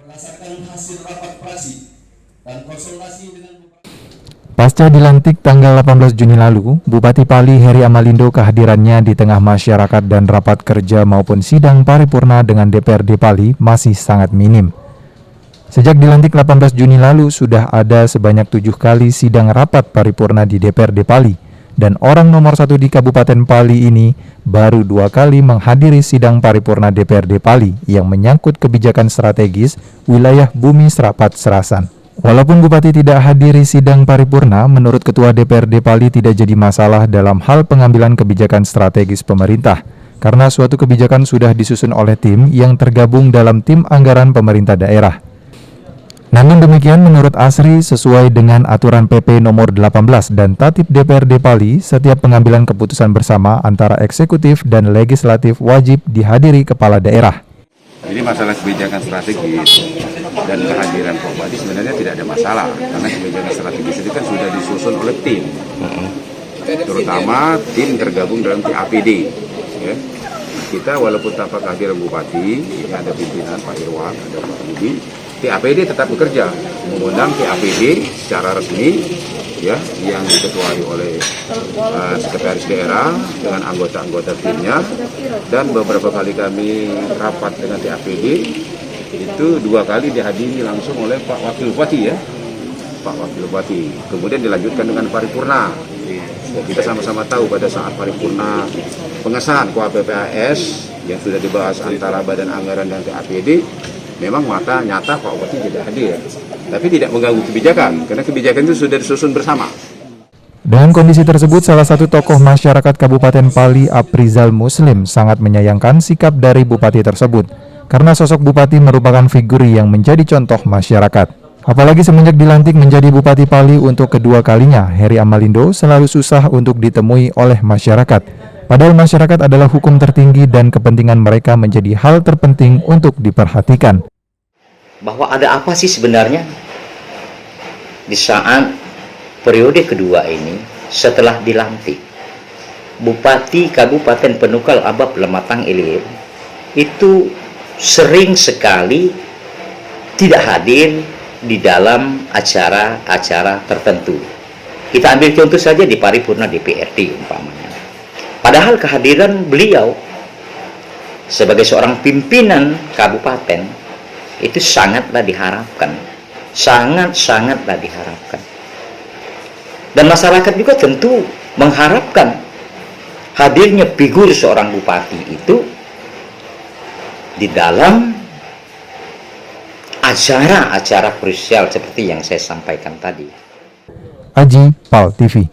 berdasarkan hasil rapat prasi dan konsultasi dengan Pasca dilantik tanggal 18 Juni lalu, Bupati Pali Heri Amalindo kehadirannya di tengah masyarakat dan rapat kerja maupun sidang paripurna dengan DPRD Pali masih sangat minim. Sejak dilantik 18 Juni lalu, sudah ada sebanyak 7 kali sidang rapat paripurna di DPRD Pali, dan orang nomor 1 di Kabupaten Pali ini baru 2 kali menghadiri sidang paripurna DPRD Pali yang menyangkut kebijakan strategis wilayah Bumi Serapat Serasan. Walaupun Bupati tidak hadiri sidang paripurna, menurut Ketua DPRD Pali tidak jadi masalah dalam hal pengambilan kebijakan strategis pemerintah, karena suatu kebijakan sudah disusun oleh tim yang tergabung dalam tim anggaran pemerintah daerah. Namun demikian, menurut Asri, sesuai dengan aturan PP nomor 18 dan Tatip DPRD Pali, setiap pengambilan keputusan bersama antara eksekutif dan legislatif wajib dihadiri kepala daerah. Jadi masalah kebijakan strategis dan kehadiran Pak Bupati sebenarnya tidak ada masalah, karena kebijakan strategis itu kan sudah disusun oleh tim, terutama tim tergabung dalam TAPD. Ya. Kita walaupun tanpa kehadiran Bupati, ini ada pimpinan Pak Irwan, ada Pak Budi, TAPD tetap bekerja, mengundang TAPD secara resmi, ya, yang diketuai oleh sekretaris daerah dengan anggota-anggota timnya, dan beberapa kali kami rapat dengan TAPD, itu 2 kali dihadiri langsung oleh Pak Wakil Bupati, ya, Pak Wakil Bupati. Kemudian dilanjutkan dengan paripurna. Ya, kita sama-sama tahu pada saat paripurna pengesahan KUHP-PAS yang sudah dibahas antara Badan Anggaran dan TAPD, memang nyata Pak Bupati tidak hadir, tapi tidak mengganggu kebijakan, karena kebijakan itu sudah disusun bersama. Dengan kondisi tersebut, salah satu tokoh masyarakat Kabupaten Pali, Aprizal Muslim, sangat menyayangkan sikap dari Bupati tersebut, karena sosok Bupati merupakan figur yang menjadi contoh masyarakat. Apalagi semenjak dilantik menjadi Bupati Pali untuk kedua kalinya, Heri Amalindo selalu susah untuk ditemui oleh masyarakat. Padahal masyarakat adalah hukum tertinggi dan kepentingan mereka menjadi hal terpenting untuk diperhatikan. Bahwa ada apa sih sebenarnya di saat periode kedua ini setelah dilantik, Bupati Kabupaten Penukal Abab Lematang Ilir itu sering sekali tidak hadir di dalam acara-acara tertentu. Kita ambil contoh saja di paripurna DPRD umpamanya. Padahal kehadiran beliau sebagai seorang pimpinan kabupaten itu sangatlah diharapkan, sangat-sangatlah diharapkan. Dan masyarakat juga tentu mengharapkan hadirnya figur seorang bupati itu di dalam acara-acara krusial seperti yang saya sampaikan tadi. Aji, PAL TV.